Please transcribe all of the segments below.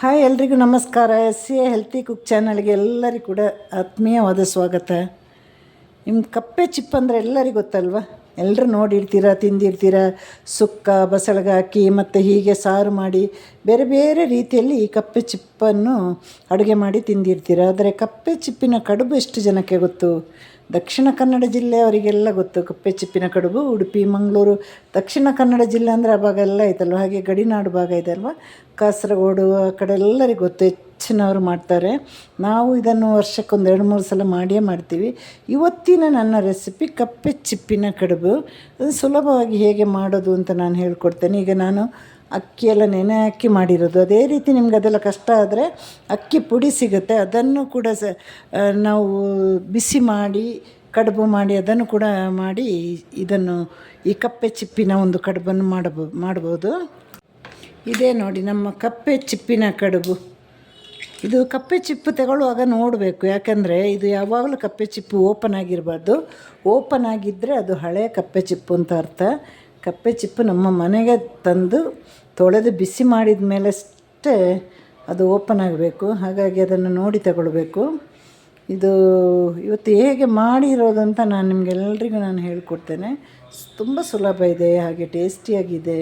Hi ಎಲ್ರಿಗೂ ನಮಸ್ಕಾರ. SCA healthy cook ಚಾನಲ್ಗೆ ಎಲ್ಲರಿಗೂ ಕೂಡ ಆತ್ಮೀಯವಾದ ಸ್ವಾಗತ. ನಿಮ್ಮ ಕಪ್ಪೆ ಚಿಪ್ ಅಂದರೆ ಎಲ್ಲರಿಗೂ ಗೊತ್ತಲ್ವ, ಎಲ್ಲರೂ ನೋಡಿರ್ತೀರ, ತಿಂದಿರ್ತೀರ. ಸುಕ್ಕ ಬಸಳೆಗೆ ಹಾಕಿ ಮತ್ತು ಹೀಗೆ ಸಾರು ಮಾಡಿ ಬೇರೆ ಬೇರೆ ರೀತಿಯಲ್ಲಿ ಈ ಕಪ್ಪೆ ಚಿಪ್ಪನ್ನು ಅಡುಗೆ ಮಾಡಿ ತಿಂದಿರ್ತೀರ. ಆದರೆ ಕಪ್ಪೆ ಚಿಪ್ಪಿನ ಕಡುಬು ಎಷ್ಟು ಜನಕ್ಕೆ ಗೊತ್ತು? ದಕ್ಷಿಣ ಕನ್ನಡ ಜಿಲ್ಲೆಯವರಿಗೆಲ್ಲ ಗೊತ್ತು ಕಪ್ಪೆ ಚಿಪ್ಪಿನ ಕಡುಬು. ಉಡುಪಿ, ಮಂಗಳೂರು, ದಕ್ಷಿಣ ಕನ್ನಡ ಜಿಲ್ಲೆ ಅಂದರೆ ಆ ಭಾಗ ಎಲ್ಲ ಐತಲ್ವ. ಹಾಗೆ ಗಡಿನಾಡು ಭಾಗ ಇದೆ ಅಲ್ವ, ಕಾಸರಗೋಡು ಆ ಕಡೆ ಎಲ್ಲರಿಗೂ ಗೊತ್ತು, ಹೆಚ್ಚಿನವರು ಮಾಡ್ತಾರೆ. ನಾವು ಇದನ್ನು ವರ್ಷಕ್ಕೊಂದು 2-3 ಸಲ ಮಾಡಿಯೇ ಮಾಡ್ತೀವಿ. ಇವತ್ತಿನ ನನ್ನ ರೆಸಿಪಿ ಕಪ್ಪೆ ಚಿಪ್ಪಿನ ಕಡುಬು. ಅದು ಸುಲಭವಾಗಿ ಹೇಗೆ ಮಾಡೋದು ಅಂತ ನಾನು ಹೇಳ್ಕೊಡ್ತೇನೆ. ಈಗ ನಾನು ಅಕ್ಕಿಯೆಲ್ಲ ನೆನೆ ಹಾಕಿ ಮಾಡಿರೋದು. ಅದೇ ರೀತಿ ನಿಮ್ಗೆ ಅದೆಲ್ಲ ಕಷ್ಟ ಆದರೆ ಅಕ್ಕಿ ಪುಡಿ ಸಿಗುತ್ತೆ, ಅದನ್ನು ಕೂಡ ನಾವು ಬಿಸಿ ಮಾಡಿ ಕಡುಬು ಮಾಡಿ ಅದನ್ನು ಕೂಡ ಮಾಡಿ ಇದನ್ನು ಈ ಕಪ್ಪೆ ಚಿಪ್ಪಿನ ಒಂದು ಕಡುಬನ್ನು ಮಾಡ್ಬೋದು. ಇದೇ ನೋಡಿ ನಮ್ಮ ಕಪ್ಪೆ ಚಿಪ್ಪಿನ ಕಡುಬು. ಇದು ಕಪ್ಪೆ ಚಿಪ್ಪು ತಗೊಳ್ಳುವಾಗ ನೋಡಬೇಕು, ಯಾಕಂದರೆ ಇದು ಯಾವಾಗಲೂ ಕಪ್ಪೆ ಚಿಪ್ಪು ಓಪನ್ ಆಗಿರಬಾರ್ದು. ಓಪನ್ ಆಗಿದ್ದರೆ ಅದು ಹಳೆಯ ಕಪ್ಪೆ ಚಿಪ್ಪು ಅಂತ ಅರ್ಥ. ಕಪ್ಪೆ ಚಿಪ್ಪು ನಮ್ಮ ಮನೆಗೆ ತಂದು ತೊಳೆದು ಬಿಸಿ ಮಾಡಿದ ಮೇಲೆ ಅಷ್ಟೇ ಅದು ಓಪನ್ ಆಗಬೇಕು. ಹಾಗಾಗಿ ಅದನ್ನು ನೋಡಿ ತಗೊಳ್ಬೇಕು. ಇದು ಇವತ್ತು ಹೇಗೆ ಮಾಡಿರೋದು ಅಂತ ನಾನು ನಿಮಗೆಲ್ಲರಿಗೂ ಹೇಳ್ಕೊಡ್ತೇನೆ. ತುಂಬ ಸುಲಭ ಇದೆ, ಹಾಗೆ ಟೇಸ್ಟಿಯಾಗಿದೆ.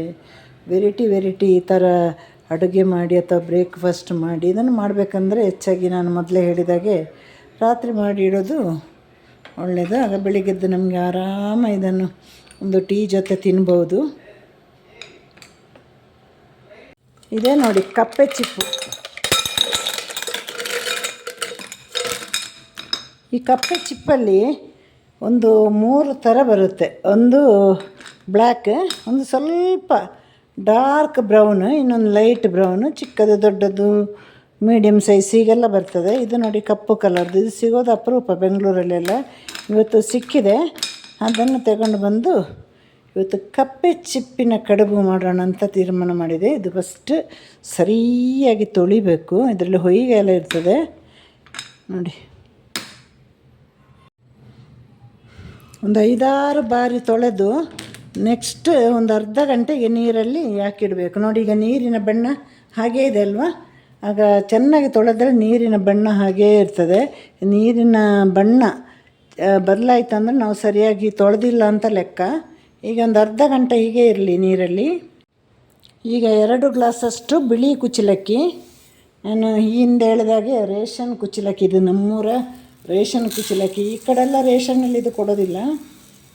ವೆರೈಟಿ ಈ ಥರ ಅಡುಗೆ ಮಾಡಿ ಅಥವಾ ಬ್ರೇಕ್ಫಾಸ್ಟ್ ಮಾಡಿ ಇದನ್ನು ಮಾಡಬೇಕಂದ್ರೆ ಹೆಚ್ಚಾಗಿ ನಾನು ಮೊದಲೇ ಹೇಳಿದಾಗೆ ರಾತ್ರಿ ಮಾಡಿ ಇಡೋದು ಒಳ್ಳೆಯದು. ಆಗ ಬೆಳಿಗ್ಗೆದ್ದು ನಮಗೆ ಆರಾಮ ಇದನ್ನು ಒಂದು ಟೀ ಜೊತೆ ತಿನ್ಬೋದು. ಇದೇ ನೋಡಿ ಕಪ್ಪೆ ಚಿಪ್ಪು. ಈ ಕಪ್ಪೆ ಚಿಪ್ಪಲ್ಲಿ ಒಂದು 3 ಥರ ಬರುತ್ತೆ. ಒಂದು ಬ್ಲ್ಯಾಕ್, ಒಂದು ಸ್ವಲ್ಪ ಡಾರ್ಕ್ ಬ್ರೌನು, ಇನ್ನೊಂದು ಲೈಟ್ ಬ್ರೌನು, ಚಿಕ್ಕದು ದೊಡ್ಡದು ಮೀಡಿಯಮ್ ಸೈಜ್ ಹೀಗೆಲ್ಲ ಬರ್ತದೆ. ಇದು ನೋಡಿ ಕಪ್ಪು ಕಲರ್ದು. ಇದು ಸಿಗೋದು ಅಪರೂಪ ಬೆಂಗಳೂರಲ್ಲೆಲ್ಲ. ಇವತ್ತು ಸಿಕ್ಕಿದೆ, ಅದನ್ನು ತಗೊಂಡು ಬಂದು ಇವತ್ತು ಕಪ್ಪೆ ಚಿಪ್ಪಿನ ಕಡುಬು ಮಾಡೋಣ ಅಂತ ತೀರ್ಮಾನ ಮಾಡಿದೆ. ಇದು ಫಸ್ಟ್ ಸರಿಯಾಗಿ ತೊಳಿಬೇಕು, ಇದರಲ್ಲಿ ಹೊಯ್ಗೆ ಎಲ್ಲ ಇರ್ತದೆ ನೋಡಿ. ಒಂದು 5-6 ಬಾರಿ ತೊಳೆದು ನೆಕ್ಸ್ಟ್ ಒಂದು ಅರ್ಧ ಗಂಟೆಗೆ ನೀರಲ್ಲಿ ಹಾಕಿಡಬೇಕು. ನೋಡಿ, ಈಗ ನೀರಿನ ಬಣ್ಣ ಹಾಗೇ ಇದೆ ಅಲ್ವಾ. ಆಗ ಚೆನ್ನಾಗಿ ತೊಳೆದ್ರೆ ನೀರಿನ ಬಣ್ಣ ಹಾಗೇ ಇರ್ತದೆ. ನೀರಿನ ಬಣ್ಣ ಬದಲಾಯ್ತು ಅಂದರೆ ನಾವು ಸರಿಯಾಗಿ ತೊಳೆದಿಲ್ಲ ಅಂತ ಲೆಕ್ಕ. ಈಗ ಒಂದು ಅರ್ಧ ಗಂಟೆ ಹೀಗೆ ಇರಲಿ ನೀರಲ್ಲಿ. ಈಗ 2 ಗ್ಲಾಸಷ್ಟು ಬಿಳಿ ಕುಚ್ಚಲಕ್ಕಿ. ನಾನು ಹಿಂದೆ ಹೇಳಿದಾಗೆ ರೇಷನ್ ಕುಚ್ಚಲಕ್ಕಿ, ಇದು ನಮ್ಮೂರ ರೇಷನ್ ಕುಚ್ಚಲಕ್ಕಿ. ಈ ಕಡೆಲ್ಲ ರೇಷನಲ್ಲಿ ಇದು ಕೊಡೋದಿಲ್ಲ,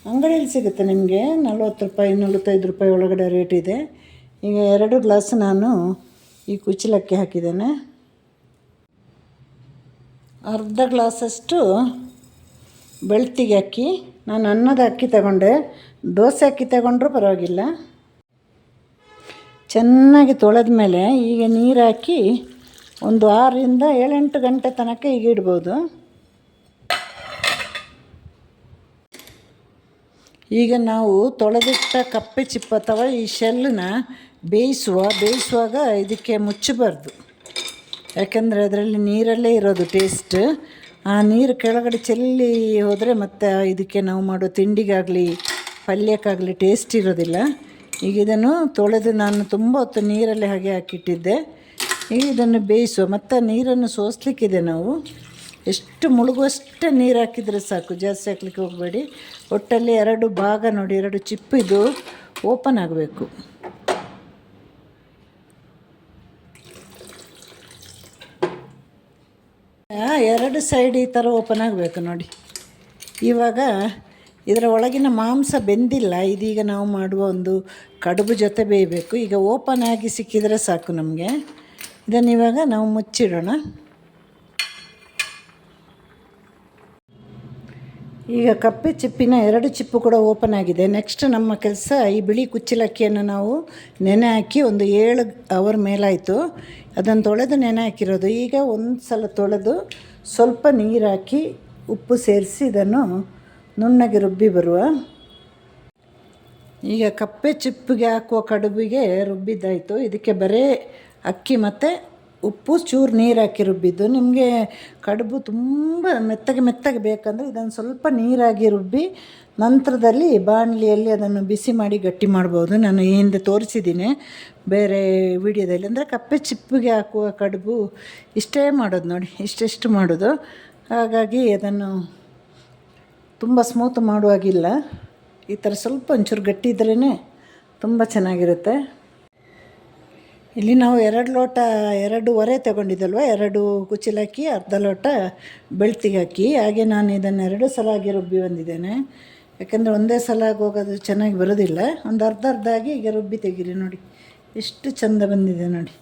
ಅಂಗಡಿಯಲ್ಲಿ ಸಿಗುತ್ತೆ ನಿಮಗೆ. 40 ರೂಪಾಯಿ 45 ರೂಪಾಯಿ ಒಳಗಡೆ ರೇಟ್ ಇದೆ. ಈಗ 2 ಗ್ಲಾಸ್ ನಾನು ಈ ಕುಚ್ಚಲಕ್ಕಿ ಹಾಕಿದ್ದೇನೆ. ಅರ್ಧ ಗ್ಲಾಸಷ್ಟು ಬೆಳ್ತಿಗೆ ಅಕ್ಕಿ. ನಾನು ಅನ್ನದ ಅಕ್ಕಿ ತಗೊಂಡೆ, ದೋಸೆ ಅಕ್ಕಿ ತಗೊಂಡ್ರೂ ಪರವಾಗಿಲ್ಲ. ಚೆನ್ನಾಗಿ ತೊಳೆದ ಮೇಲೆ ಈಗ ನೀರು ಹಾಕಿ ಒಂದು 6ರಿಂದ 7-8 ಗಂಟೆ ತನಕ ಈಗ ಇಡ್ಬೋದು. ಈಗ ನಾವು ತೊಳೆದಿಟ್ಟ ಕಪ್ಪೆ ಚಿಪ್ಪು ಅಥವಾ ಈ ಶೆಲ್ಲನ್ನ ಬೇಯಿಸುವಾಗ ಇದಕ್ಕೆ ಮುಚ್ಚಬಾರ್ದು, ಯಾಕೆಂದರೆ ಅದರಲ್ಲಿ ನೀರಲ್ಲೇ ಇರೋದು ಟೇಸ್ಟ್. ಆ ನೀರು ಕೆಳಗಡೆ ಚೆಲ್ಲಿ ಹೋದರೆ ಮತ್ತು ಇದಕ್ಕೆ ನಾವು ಮಾಡೋ ತಿಂಡಿಗಾಗಲಿ ಪಲ್ಯಕ್ಕಾಗಲಿ ಟೇಸ್ಟ್ ಇರೋದಿಲ್ಲ. ಈಗ ಇದನ್ನು ತೊಳೆದು ನಾನು ತುಂಬ ಹೊತ್ತು ನೀರಲ್ಲಿ ಹಾಗೆ ಹಾಕಿಟ್ಟಿದ್ದೆ. ಈಗ ಇದನ್ನು ಬೇಯಿಸುವ, ಮತ್ತು ನೀರನ್ನು ಸೋಸಲಿಕ್ಕಿದೆ. ನಾವು ಎಷ್ಟು ಮುಳುಗುವಷ್ಟೇ ನೀರು ಹಾಕಿದರೆ ಸಾಕು, ಜಾಸ್ತಿ ಹಾಕ್ಲಿಕ್ಕೆ ಹೋಗಬೇಡಿ. ಒಟ್ಟಲ್ಲಿ 2 ಭಾಗ ನೋಡಿ, 2 ಚಿಪ್ಪು ಇದು ಓಪನ್ ಆಗಬೇಕು. ಎರಡು ಸೈಡ್ ಈ ಥರ ಓಪನ್ ಆಗಬೇಕು ನೋಡಿ. ಇವಾಗ ಇದರ ಒಳಗಿನ ಮಾಂಸ ಬೆಂದಿಲ್ಲ, ಇದೀಗ ನಾವು ಮಾಡುವ ಒಂದು ಕಡುಬು ಜೊತೆ ಬೇಯಬೇಕು. ಈಗ ಓಪನ್ ಆಗಿ ಸಿಕ್ಕಿದರೆ ಸಾಕು ನಮಗೆ. ಇದನ್ನು ಇವಾಗ ನಾವು ಮುಚ್ಚಿಡೋಣ. ಈಗ ಕಪ್ಪೆ ಚಿಪ್ಪಿನ 2 ಚಿಪ್ಪು ಕೂಡ ಓಪನ್ ಆಗಿದೆ. ನೆಕ್ಸ್ಟ್ ನಮ್ಮ ಕೆಲಸ, ಈ ಬಿಳಿ ಕುಚ್ಚಲಕ್ಕಿಯನ್ನು ನಾವು ನೆನೆ ಹಾಕಿ ಒಂದು 7 ಅವರ್ ಮೇಲಾಯಿತು. ಅದನ್ನು ತೊಳೆದು ನೆನೆ ಹಾಕಿರೋದು. ಈಗ ಒಂದು ಸಲ ತೊಳೆದು ಸ್ವಲ್ಪ ನೀರು ಹಾಕಿ ಉಪ್ಪು ಸೇರಿಸಿ ಇದನ್ನು ನುಣ್ಣಗೆ ರುಬ್ಬಿ ಬರುವ. ಈಗ ಕಪ್ಪೆ ಚಿಪ್ಪಿಗೆ ಹಾಕುವ ಕಡುಬಿಗೆ ರುಬ್ಬಿದ್ದಾಯಿತು. ಇದಕ್ಕೆ ಬರೀ ಅಕ್ಕಿ ಮತ್ತು ಉಪ್ಪು ಚೂರು ನೀರು ಹಾಕಿ ರುಬ್ಬಿದ್ದು. ನಿಮಗೆ ಕಡುಬು ತುಂಬ ಮೆತ್ತಗೆ ಬೇಕಂದರೆ ಇದನ್ನು ಸ್ವಲ್ಪ ನೀರಾಗಿ ರುಬ್ಬಿ ನಂತರದಲ್ಲಿ ಬಾಣಲಿಯಲ್ಲಿ ಅದನ್ನು ಬಿಸಿ ಮಾಡಿ ಗಟ್ಟಿ ಮಾಡ್ಬೋದು. ನಾನು ಈ ಹಿಂದೆ ತೋರಿಸಿದ್ದೀನಿ ಬೇರೆ ವಿಡಿಯೋದಲ್ಲಿ. ಅಂದರೆ ಕಪ್ಪೆ ಚಿಪ್ಪಿಗೆ ಹಾಕುವ ಕಡುಬು ಇಷ್ಟೇ ಮಾಡೋದು ನೋಡಿ, ಇಷ್ಟೆಷ್ಟು ಮಾಡೋದು. ಹಾಗಾಗಿ ಅದನ್ನು ತುಂಬ ಸ್ಮೂತ್ ಮಾಡುವಾಗಿಲ್ಲ. ಈ ಥರ ಸ್ವಲ್ಪ ಒಂಚೂರು ಗಟ್ಟಿ ಇದ್ರೇ ತುಂಬ ಚೆನ್ನಾಗಿರುತ್ತೆ. ಇಲ್ಲಿ ನಾವು 2 ಲೋಟ 2.5 ತಗೊಂಡಿದ್ದಲ್ವ, 2 ಕುಚ್ಚಲಕ್ಕಿ, ಅರ್ಧ ಲೋಟ ಬೆಳ್ತಿಗೆ ಅಕ್ಕಿ. ಹಾಗೆ ನಾನು ಇದನ್ನು 2 ಸಲ ಆಗಿ ರುಬ್ಬಿ ಬಂದಿದ್ದೇನೆ. ಯಾಕೆಂದರೆ ಒಂದೇ ಸಲ ಹೋಗೋದು ಚೆನ್ನಾಗಿ ಬರೋದಿಲ್ಲ. ಒಂದು ಅರ್ಧ ಆಗಿ ಈಗ ರುಬ್ಬಿ ತೆಗೀರಿ ನೋಡಿ, ಎಷ್ಟು ಚೆಂದ ಬಂದಿದೆ ನೋಡಿ.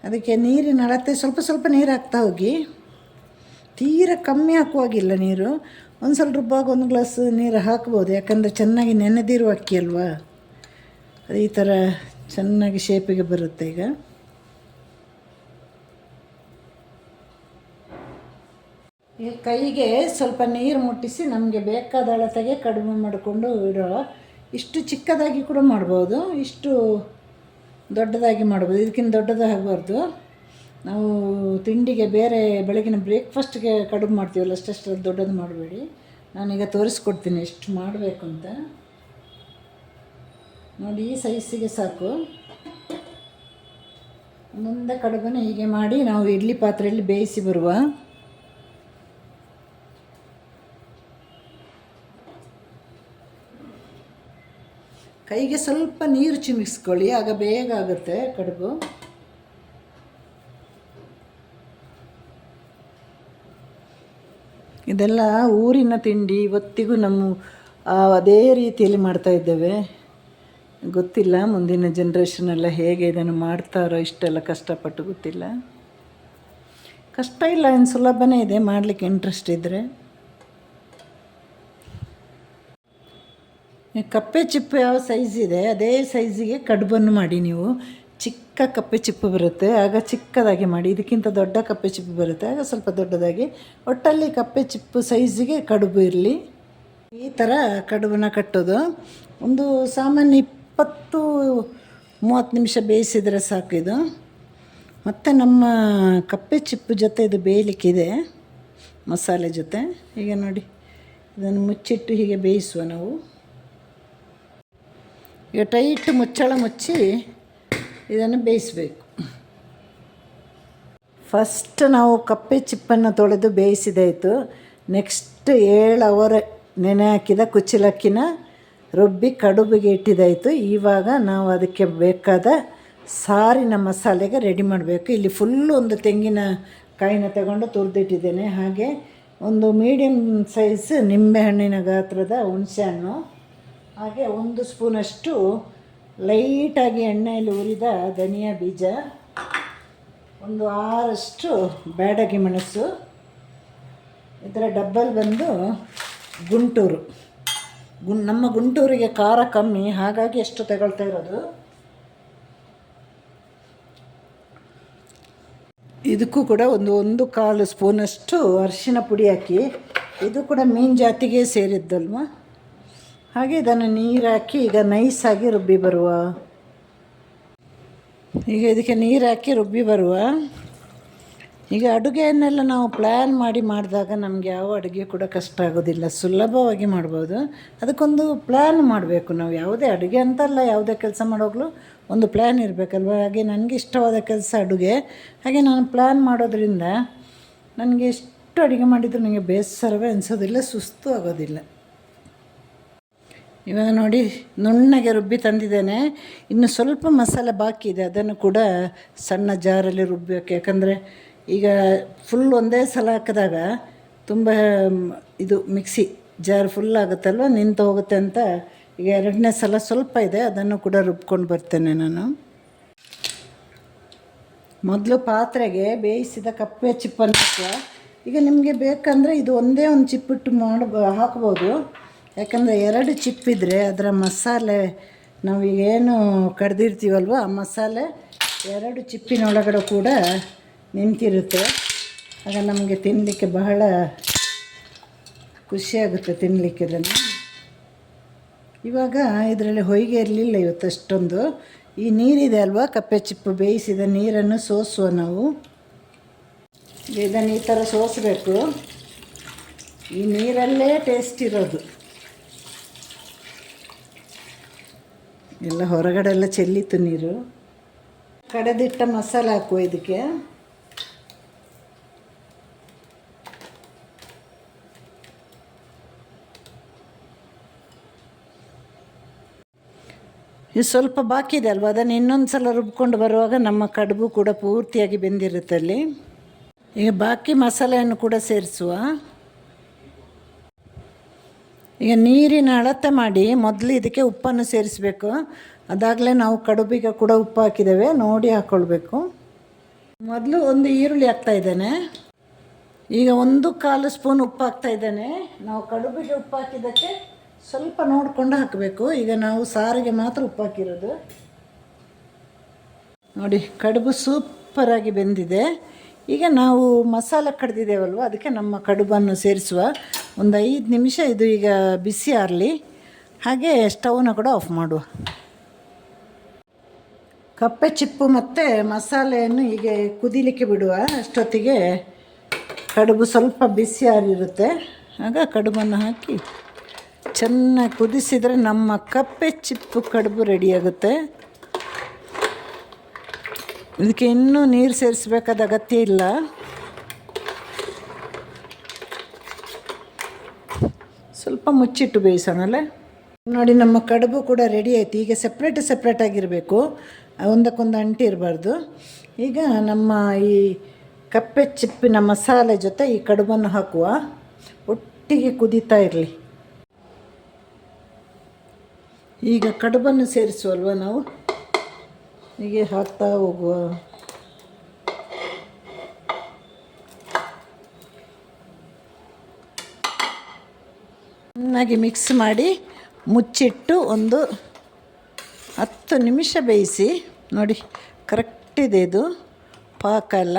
ಅದಕ್ಕೆ ನೀರಿನ ಅಳತೆ ಸ್ವಲ್ಪ ನೀರು ಹಾಕ್ತಾ ಹೋಗಿ, ತೀರ ಕಮ್ಮಿ ಹಾಕುವಾಗಿಲ್ಲ ನೀರು. ಒಂದು ಸಲ ರುಬ್ಬಾಗ 1 ಗ್ಲಾಸ್ ನೀರು ಹಾಕ್ಬೋದು, ಯಾಕಂದರೆ ಚೆನ್ನಾಗಿ ನೆನೆದಿರುವ ಅಕ್ಕಿ ಅಲ್ವಾ, ಅದು ಈ ಥರ ಚೆನ್ನಾಗಿ ಶೇಪಿಗೆ ಬರುತ್ತೆ. ಈಗ ಕೈಗೆ ಸ್ವಲ್ಪ ನೀರು ಮುಟ್ಟಿಸಿ ನಮಗೆ ಬೇಕಾದ ಅಳತೆಗೆ ಕಡಿಮೆ ಮಾಡಿಕೊಂಡು ಇಡೋ. ಇಷ್ಟು ಚಿಕ್ಕದಾಗಿ ಕೂಡ ಮಾಡ್ಬೋದು, ಇಷ್ಟು ದೊಡ್ಡದಾಗಿ ಮಾಡ್ಬೋದು. ಇದಕ್ಕಿಂತ ದೊಡ್ಡದಾಗಬಾರ್ದು. ನಾವು ತಿಂಡಿಗೆ ಬೇರೆ ಬೆಳಗಿನ ಬ್ರೇಕ್ಫಾಸ್ಟ್ಗೆ ಕಡುಬು ಮಾಡ್ತೀವಲ್ಲ, ಅಷ್ಟಷ್ಟು ದೊಡ್ಡದು ಮಾಡಬೇಡಿ. ನಾನೀಗ ತೋರಿಸ್ಕೊಡ್ತೀನಿ ಎಷ್ಟು ಮಾಡಬೇಕು ಅಂತ ನೋಡಿ. ಈ ಸೈಜಿಗೆ ಸಾಕು. ಮುಂದೆ ಕಡುಬನ್ನು ಹೀಗೆ ಮಾಡಿ ನಾವು ಇಡ್ಲಿ ಪಾತ್ರೆಯಲ್ಲಿ ಬೇಯಿಸಿ ಬರುವ. ಕೈಗೆ ಸ್ವಲ್ಪ ನೀರು ಚಿಮಿಕ್ಸ್ಕೊಳ್ಳಿ, ಆಗ ಬೇಗ ಆಗುತ್ತೆ ಕಡುಬು. ಇದೆಲ್ಲ ಊರಿನ ತಿಂಡಿ, ಇವತ್ತಿಗೂ ನಮ್ಮ ಅದೇ ರೀತಿಯಲ್ಲಿ ಮಾಡ್ತಾಯಿದ್ದೇವೆ. ಗೊತ್ತಿಲ್ಲ ಮುಂದಿನ ಜನ್ರೇಷನೆಲ್ಲ ಹೇಗೆ ಇದನ್ನು ಮಾಡ್ತಾರೋ, ಇಷ್ಟೆಲ್ಲ ಕಷ್ಟಪಟ್ಟು ಗೊತ್ತಿಲ್ಲ. ಕಷ್ಟ ಇಲ್ಲ, ಏನು ಸುಲಭನೇ ಇದೆ ಮಾಡಲಿಕ್ಕೆ ಇಂಟ್ರೆಸ್ಟ್ ಇದ್ದರೆ. ಕಪ್ಪೆ ಚಿಪ್ಪು ಯಾವ ಸೈಜ್ ಇದೆ ಅದೇ ಸೈಜಿಗೆ ಕಡುಬನ್ನು ಮಾಡಿ. ನೀವು ಚಿಕ್ಕ ಕಪ್ಪೆ ಚಿಪ್ಪು ಬರುತ್ತೆ ಆಗ ಚಿಕ್ಕದಾಗಿ ಮಾಡಿ, ಇದಕ್ಕಿಂತ ದೊಡ್ಡ ಕಪ್ಪೆ ಚಿಪ್ಪು ಬರುತ್ತೆ ಆಗ ಸ್ವಲ್ಪ ದೊಡ್ಡದಾಗಿ. ಒಟ್ಟಲ್ಲಿ ಕಪ್ಪೆ ಚಿಪ್ಪು ಸೈಜಿಗೆ ಕಡುಬು ಇರಲಿ. ಈ ಥರ ಕಡುಬನ್ನ ಕಟ್ಟೋದು. ಒಂದು ಸಾಮಾನ್ಯ 20-30 ನಿಮಿಷ ಬೇಯಿಸಿದರೆ ಸಾಕು ಇದು. ಮತ್ತು ನಮ್ಮ ಕಪ್ಪೆ ಚಿಪ್ಪು ಜೊತೆ ಇದು ಬೇಯಲಿಕ್ಕಿದೆ ಮಸಾಲೆ ಜೊತೆ. ಈಗ ನೋಡಿ, ಇದನ್ನು ಮುಚ್ಚಿಟ್ಟು ಹೀಗೆ ಬೇಯಿಸುವ ನಾವು. ಈಗ ಟೈಟ್ ಮುಚ್ಚಳ ಮುಚ್ಚಿ ಇದನ್ನು ಬೇಯಿಸಬೇಕು. ಫಸ್ಟ್ ನಾವು ಕಪ್ಪೆ ಚಿಪ್ಪನ್ನು ತೊಳೆದು ಬೇಯಿಸಿದಾಯಿತು. ನೆಕ್ಸ್ಟ್ 7 ಅವರ್ ನೆನೆ ಹಾಕಿದ ಕುಚ್ಚಲಕ್ಕಿನ ರುಬ್ಬಿ ಕಡುಬಿಗೆ ಇಟ್ಟಿದ್ದಾಯಿತು. ಇವಾಗ ನಾವು ಅದಕ್ಕೆ ಬೇಕಾದ ಸಾರಿನ ಮಸಾಲೆಗೆ ರೆಡಿ ಮಾಡಬೇಕು. ಇಲ್ಲಿ ಫುಲ್ಲು ಒಂದು ತೆಂಗಿನ ಕಾಯಿನ ತಗೊಂಡು ತುರಿದಿಟ್ಟಿದ್ದೇನೆ. ಹಾಗೆ ಒಂದು ಮೀಡಿಯಮ್ ಸೈಜ್ ನಿಂಬೆಹಣ್ಣಿನ ಗಾತ್ರದ ಹುಣಸೆಹಣ್ಣು, ಹಾಗೆ 1 ಸ್ಪೂನಷ್ಟು ಲೈಟಾಗಿ ಎಣ್ಣೆಯಲ್ಲಿ ಹುರಿದ ಧನಿಯಾ ಬೀಜ, ಒಂದು 6 ಬ್ಯಾಡಗಿ ಮೆಣಸು. ಇದರ ಡಬ್ಬಲ್ ಬಂದು ಗುಂಟೂರು. ನಮ್ಮ ಗುಂಟೂರಿಗೆ ಖಾರ ಕಮ್ಮಿ, ಹಾಗಾಗಿ ಎಷ್ಟು ತಗೊಳ್ತಾ ಇರೋದು. ಇದಕ್ಕೂ ಕೂಡ ಒಂದು 1/4 ಸ್ಪೂನಷ್ಟು ಅರಿಶಿನ ಪುಡಿ ಹಾಕಿ. ಇದು ಕೂಡ ಮೀನು ಜಾತಿಗೆ ಸೇರಿದ್ದಲ್ವ. ಹಾಗೆ ಇದನ್ನು ನೀರು ಹಾಕಿ ಈಗ ನೈಸಾಗಿ ರುಬ್ಬಿ ಬರುವ. ಈಗ ಇದಕ್ಕೆ ನೀರು ಹಾಕಿ ರುಬ್ಬಿ ಬರುವ. ಈಗ ಅಡುಗೆಯನ್ನೆಲ್ಲ ನಾವು ಪ್ಲ್ಯಾನ್ ಮಾಡಿ ಮಾಡಿದಾಗ ನಮಗೆ ಯಾವ ಅಡುಗೆ ಕೂಡ ಕಷ್ಟ ಆಗೋದಿಲ್ಲ, ಸುಲಭವಾಗಿ ಮಾಡ್ಬೋದು. ಅದಕ್ಕೊಂದು ಪ್ಲ್ಯಾನ್ ಮಾಡಬೇಕು ನಾವು. ಯಾವುದೇ ಅಡುಗೆ ಅಂತಲ್ಲ, ಯಾವುದೇ ಕೆಲಸ ಮಾಡೋಗ್ಲೂ ಒಂದು ಪ್ಲ್ಯಾನ್ ಇರಬೇಕಲ್ವ. ಹಾಗೆ ನನಗೆ ಇಷ್ಟವಾದ ಕೆಲಸ ಅಡುಗೆ. ಹಾಗೆ ನಾನು ಪ್ಲ್ಯಾನ್ ಮಾಡೋದ್ರಿಂದ ನನಗೆ ಎಷ್ಟು ಅಡುಗೆ ಮಾಡಿದರೂ ನನಗೆ ಬೇಸರವೇ ಅನಿಸೋದಿಲ್ಲ, ಸುಸ್ತು ಆಗೋದಿಲ್ಲ. ಇವಾಗ ನೋಡಿ, ನುಣ್ಣಗೆ ರುಬ್ಬಿ ತಂದಿದ್ದೇನೆ. ಇನ್ನು ಸ್ವಲ್ಪ ಮಸಾಲೆ ಬಾಕಿ ಇದೆ, ಅದನ್ನು ಕೂಡ ಸಣ್ಣ ಜಾರಲ್ಲಿ ರುಬ್ಬಬೇಕು. ಯಾಕಂದರೆ ಈಗ ಫುಲ್ ಒಂದೇ ಸಲ ಹಾಕಿದಾಗ ತುಂಬ ಇದು ಮಿಕ್ಸಿ ಜಾರ್ ಫುಲ್ ಆಗುತ್ತಲ್ವ, ನಿಂತು ಹೋಗುತ್ತೆ ಅಂತ ಈಗ 2ನೇ ಸಲ ಸ್ವಲ್ಪ ಇದೆ, ಅದನ್ನು ಕೂಡ ರುಬ್ಕೊಂಡು ಬರ್ತೇನೆ ನಾನು. ಮೊದಲು ಪಾತ್ರೆಗೆ ಬೇಯಿಸಿದ ಕಪ್ಪೆ ಚಿಪ್ಪನ್ನು ಹಾಕುವ. ಈಗ ನಿಮಗೆ ಬೇಕಂದರೆ ಇದು ಒಂದೇ ಒಂದು ಚಿಪ್ಪಿಟ್ಟು ಹಾಕ್ಬೋದು. ಯಾಕಂದರೆ 2 ಚಿಪ್ಪಿದ್ರೆ ಅದರ ಮಸಾಲೆ ನಾವೀಗೇನು ಕಡ್ದಿರ್ತೀವಲ್ವ, ಆ ಮಸಾಲೆ 2 ಚಿಪ್ಪಿನೊಳಗಡೆ ಕೂಡ ನಿಂತಿರುತ್ತೆ. ಆಗ ನಮಗೆ ತಿನ್ನಲಿಕ್ಕೆ ಬಹಳ ಖುಷಿಯಾಗುತ್ತೆ ತಿನ್ನಲಿಕ್ಕೆ ಇದನ್ನು. ಇವಾಗ ಇದರಲ್ಲಿ ಹೊಯ್ಗೆ ಇರಲಿಲ್ಲ ಇವತ್ತು ಅಷ್ಟೊಂದು. ಈ ನೀರಿದೆ ಅಲ್ವಾ, ಕಪ್ಪೆ ಚಿಪ್ಪು ಬೇಯಿಸಿದ ನೀರನ್ನು ಸೋಸುವ ನಾವು. ಇದನ್ನು ಈ ಥರ ಸೋಸಬೇಕು. ಈ ನೀರಲ್ಲೇ ಟೇಸ್ಟ್ ಇರೋದು. ಎಲ್ಲ ಹೊರಗಡೆ ಎಲ್ಲ ಚೆಲ್ಲಿತ್ತು ನೀರು. ಕಡೆದಿಟ್ಟ ಮಸಾಲೆ ಹಾಕುವ ಇದಕ್ಕೆ. ಇದು ಸ್ವಲ್ಪ ಬಾಕಿ ಇದೆ ಅಲ್ವ, ಅದನ್ನು ಇನ್ನೊಂದು ಸಲ ರುಬ್ಕೊಂಡು ಬರುವಾಗ ನಮ್ಮ ಕಡುಬು ಕೂಡ ಪೂರ್ತಿಯಾಗಿ ಬೆಂದಿರುತ್ತೆ ಅಲ್ಲಿ. ಈಗ ಬಾಕಿ ಮಸಾಲೆಯನ್ನು ಕೂಡ ಸೇರಿಸುವ. ಈಗ ನೀರಿನ ಅಳತೆ ಮಾಡಿ ಮೊದಲು ಇದಕ್ಕೆ ಉಪ್ಪನ್ನು ಸೇರಿಸಬೇಕು. ಅದಾಗಲೇ ನಾವು ಕಡುಬಿಗೆ ಕೂಡ ಉಪ್ಪು ಹಾಕಿದ್ದೇವೆ, ನೋಡಿ ಹಾಕ್ಕೊಳ್ಬೇಕು. ಮೊದಲು ಒಂದು ಈರುಳ್ಳಿ ಹಾಕ್ತಾಯಿದ್ದೇನೆ. ಈಗ 1/4 ಸ್ಪೂನ್ ಉಪ್ಪು ಹಾಕ್ತಾಯಿದ್ದೇನೆ. ನಾವು ಕಡುಬಿಗೆ ಉಪ್ಪು ಹಾಕಿದ್ದಕ್ಕೆ ಸ್ವಲ್ಪ ನೋಡಿಕೊಂಡು ಹಾಕಬೇಕು. ಈಗ ನಾವು ಸಾರಿಗೆ ಮಾತ್ರ ಉಪ್ಪು ಹಾಕಿರೋದು. ನೋಡಿ, ಕಡುಬು ಸೂಪರಾಗಿ ಬೆಂದಿದೆ. ಈಗ ನಾವು ಮಸಾಲೆ ಕಡ್ದಿದ್ದೇವಲ್ವ, ಅದಕ್ಕೆ ನಮ್ಮ ಕಡುಬನ್ನು ಸೇರಿಸುವ. ಒಂದು 5 ನಿಮಿಷ ಇದು ಈಗ ಬಿಸಿ ಆರಲಿ. ಹಾಗೆ ಸ್ಟವ್ನ ಕೂಡ ಆಫ್ ಮಾಡುವ. ಕಪ್ಪೆ ಚಿಪ್ಪು ಮತ್ತು ಮಸಾಲೆಯನ್ನು ಹೀಗೆ ಕುದಿಲಿಕ್ಕೆ ಬಿಡುವ. ಅಷ್ಟೊತ್ತಿಗೆ ಕಡುಬು ಸ್ವಲ್ಪ ಬಿಸಿ ಆರಿರುತ್ತೆ. ಆಗ ಕಡುಬನ್ನು ಹಾಕಿ ಚೆನ್ನಾಗಿ ಕುದಿಸಿದರೆ ನಮ್ಮ ಕಪ್ಪೆ ಚಿಪ್ಪು ಕಡುಬು ರೆಡಿಯಾಗುತ್ತೆ. ಇದಕ್ಕೆ ಇನ್ನೂ ನೀರು ಸೇರಿಸಬೇಕಾದ ಅಗತ್ಯ ಇಲ್ಲ. ಸ್ವಲ್ಪ ಮುಚ್ಚಿಟ್ಟು ಬೇಯಿಸೋಣಲ್ಲ. ನೋಡಿ, ನಮ್ಮ ಕಡುಬು ಕೂಡ ರೆಡಿ ಆಯಿತು. ಈಗ ಸಪ್ರೇಟ್ ಆಗಿರಬೇಕು, ಒಂದಕ್ಕೊಂದು ಅಂಟಿ ಇರಬಾರ್ದು. ಈಗ ನಮ್ಮ ಈ ಕಪ್ಪೆ ಚಿಪ್ಪಿನ ಮಸಾಲೆ ಜೊತೆ ಈ ಕಡುಬನ್ನು ಹಾಕುವ. ಒಟ್ಟಿಗೆ ಕುದೀತಾ ಇರಲಿ. ಈಗ ಕಡುಬನ್ನು ಸೇರಿಸುವಲ್ವ ನಾವು, ಹೀಗೆ ಹಾಕ್ತಾ ಹೋಗುವ. ಚೆನ್ನಾಗಿ ಮಿಕ್ಸ್ ಮಾಡಿ ಮುಚ್ಚಿಟ್ಟು ಒಂದು 10 ನಿಮಿಷ ಬೇಯಿಸಿ. ನೋಡಿ, ಕರೆಕ್ಟಿದೆ ಇದು ಪಾಕ ಎಲ್ಲ.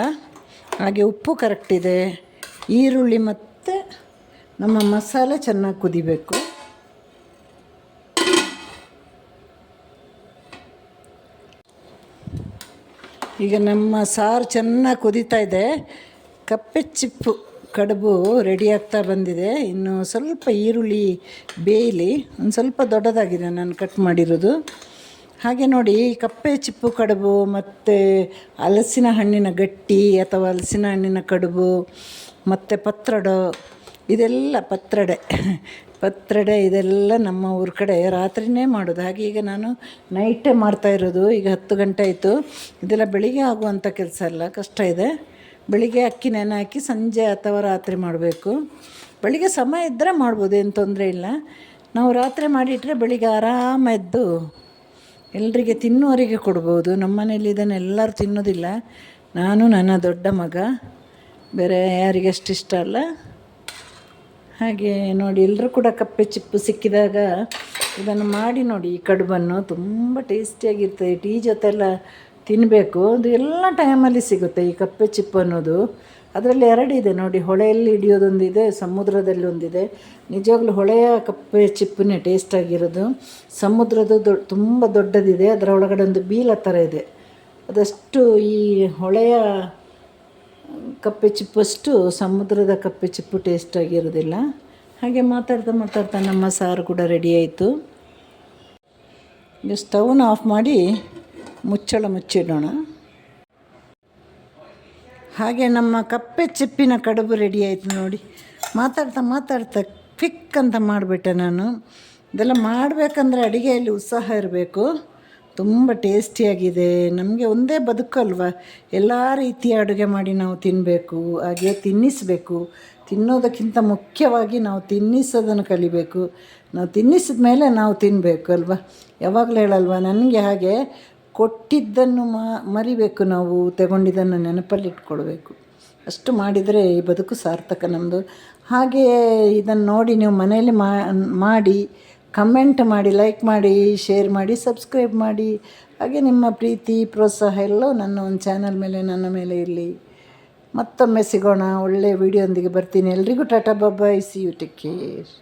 ಹಾಗೆ ಉಪ್ಪು ಕರೆಕ್ಟಿದೆ. ಈರುಳ್ಳಿ ಮತ್ತು ನಮ್ಮ ಮಸಾಲೆ ಚೆನ್ನಾಗಿ ಕುದಿಬೇಕು. ಈಗ ನಮ್ಮ ಸಾರು ಚೆನ್ನಾಗಿ ಕುದೀತಾ ಇದೆ. ಕಪ್ಪೆ ಚಿಪ್ಪು ಕಡುಬು ರೆಡಿ ಆಗ್ತಾ ಬಂದಿದೆ. ಇನ್ನು ಸ್ವಲ್ಪ ಈರುಳ್ಳಿ ಬೇಯಲಿ. ಒಂದು ಸ್ವಲ್ಪ ದೊಡ್ಡದಾಗಿದೆ ನಾನು ಕಟ್ ಮಾಡಿರೋದು. ಹಾಗೆ ನೋಡಿ, ಕಪ್ಪೆ ಚಿಪ್ಪು ಕಡುಬು ಮತ್ತು ಹಲಸಿನ ಹಣ್ಣಿನ ಗಟ್ಟಿ ಅಥವಾ ಹಲಸಿನ ಹಣ್ಣಿನ ಕಡುಬು ಮತ್ತು ಪತ್ರೊಡೆ ಇದೆಲ್ಲ ನಮ್ಮ ಊರ ಕಡೆ ರಾತ್ರಿಯೇ ಮಾಡೋದು. ಹಾಗೆ ಈಗ ನಾನು ನೈಟೇ ಮಾಡ್ತಾಯಿರೋದು. ಈಗ 10 ಗಂಟೆ ಆಯಿತು. ಇದೆಲ್ಲ ಬೆಳಿಗ್ಗೆ ಆಗುವಂಥ ಕೆಲಸ ಅಲ್ಲ, ಕಷ್ಟ ಇದೆ. ಬೆಳಿಗ್ಗೆ ಅಕ್ಕಿ ನೆನೆ ಹಾಕಿ ಸಂಜೆ ಅಥವಾ ರಾತ್ರಿ ಮಾಡಬೇಕು. ಬೆಳಿಗ್ಗೆ ಸಮಯ ಇದ್ದರೆ ಮಾಡ್ಬೋದು, ಏನು ತೊಂದರೆ ಇಲ್ಲ. ನಾವು ರಾತ್ರಿ ಮಾಡಿಟ್ರೆ ಬೆಳಿಗ್ಗೆ ಆರಾಮ ಎದ್ದು ಎಲ್ಲರಿಗೆ ತಿನ್ನುವರಿಗೆ ಕೊಡ್ಬೋದು. ನಮ್ಮ ಮನೇಲಿ ಇದನ್ನು ಎಲ್ಲರೂ ತಿನ್ನೋದಿಲ್ಲ, ನಾನು ನನ್ನ ದೊಡ್ಡ ಮಗ, ಬೇರೆ ಯಾರಿಗಷ್ಟು ಇಷ್ಟ ಅಲ್ಲ. ಹಾಗೆ ನೋಡಿ, ಎಲ್ಲರೂ ಕೂಡ ಕಪ್ಪೆ ಚಿಪ್ಪು ಸಿಕ್ಕಿದಾಗ ಇದನ್ನು ಮಾಡಿ ನೋಡಿ. ಈ ಕಡುಬನ್ನು ತುಂಬ ಟೇಸ್ಟಿಯಾಗಿರ್ತದೆ. ಟೀ ಜೊತೆಲ್ಲ ತಿನ್ನಬೇಕು. ಅದು ಎಲ್ಲ ಟೈಮಲ್ಲಿ ಸಿಗುತ್ತೆ ಈ ಕಪ್ಪೆ ಚಿಪ್ಪು ಅನ್ನೋದು. ಅದರಲ್ಲಿ 2 ಇದೆ ನೋಡಿ, ಹೊಳೆಯಲ್ಲಿ ಹಿಡಿಯೋದೊಂದಿದೆ, ಸಮುದ್ರದಲ್ಲಿ ಒಂದಿದೆ. ನಿಜವಾಗ್ಲೂ ಹೊಳೆಯ ಕಪ್ಪೆ ಚಿಪ್ಪನ್ನೇ ಟೇಸ್ಟಾಗಿರೋದು. ಸಮುದ್ರದ್ದು ತುಂಬ ದೊಡ್ಡದಿದೆ, ಅದರ ಒಳಗಡೆ ಒಂದು ಬೀಲ ಥರ ಇದೆ. ಅದಷ್ಟು ಈ ಹೊಳೆಯ ಕಪ್ಪೆ ಚಿಪ್ಪಷ್ಟು ಸಮುದ್ರದ ಕಪ್ಪೆ ಚಿಪ್ಪು ಟೇಸ್ಟಾಗಿರೋದಿಲ್ಲ. ಹಾಗೆ ಮಾತಾಡ್ತಾ ನಮ್ಮ ಸಾರು ಕೂಡ ರೆಡಿ ಆಯಿತು. ಈಗ ಸ್ಟವ್ನ ಆಫ್ ಮಾಡಿ ಮುಚ್ಚಳ ಮುಚ್ಚಿಡೋಣ. ಹಾಗೆ ನಮ್ಮ ಕಪ್ಪೆ ಚಿಪ್ಪಿನ ಕಡುಬು ರೆಡಿ ಆಯಿತು ನೋಡಿ. ಮಾತಾಡ್ತಾ ಕ್ವಿಕ್ ಅಂತ ಮಾಡಿಬಿಟ್ಟೆ ನಾನು. ಇದೆಲ್ಲ ಮಾಡಬೇಕಂದ್ರೆ ಅಡುಗೆಯಲ್ಲಿ ಉತ್ಸಾಹ ಇರಬೇಕು. ತುಂಬ ಟೇಸ್ಟಿಯಾಗಿದೆ. ನಮಗೆ ಒಂದೇ ಬದುಕಲ್ವ, ಎಲ್ಲ ರೀತಿಯ ಅಡುಗೆ ಮಾಡಿ ನಾವು ತಿನ್ನಬೇಕು, ಹಾಗೆ ತಿನ್ನಿಸಬೇಕು. ತಿನ್ನೋದಕ್ಕಿಂತ ಮುಖ್ಯವಾಗಿ ನಾವು ತಿನ್ನಿಸೋದನ್ನು ಕಲಿಬೇಕು. ನಾವು ತಿನ್ನಿಸಿದ ಮೇಲೆ ನಾವು ತಿನ್ನಬೇಕು ಅಲ್ವ. ಯಾವಾಗಲೂ ಹೇಳಲ್ವ, ನನಗೆ ಹಾಗೆ ಕೊಟ್ಟಿದ್ದನ್ನು ಮರಿಬೇಕು, ನಾವು ತಗೊಂಡಿದ್ದನ್ನು ನೆನಪಲ್ಲಿಟ್ಕೊಳ್ಬೇಕು. ಅಷ್ಟು ಮಾಡಿದರೆ ಈ ಬದುಕು ಸಾರ್ಥಕ ನಮ್ಮದು. ಹಾಗೆ ಇದನ್ನು ನೋಡಿ ನೀವು ಮನೆಯಲ್ಲಿ ಮಾಡಿ ಕಮೆಂಟ್ ಮಾಡಿ, ಲೈಕ್ ಮಾಡಿ, ಶೇರ್ ಮಾಡಿ, ಸಬ್ಸ್ಕ್ರೈಬ್ ಮಾಡಿ. ಹಾಗೆ ನಿಮ್ಮ ಪ್ರೀತಿ ಪ್ರೋತ್ಸಾಹ ಎಲ್ಲವೂ ನನ್ನ ಒಂದು ಚಾನಲ್ ಮೇಲೆ, ನನ್ನ ಮೇಲೆ ಇರಲಿ. ಮತ್ತೊಮ್ಮೆ ಸಿಗೋಣ, ಒಳ್ಳೆಯ ವಿಡಿಯೋಂದಿಗೆ ಬರ್ತೀನಿ. ಎಲ್ರಿಗೂ ಟಾಟಾ ಬಾಯ್, ಸಿ ಯು, ಟೇಕ್ ಕೇರ್.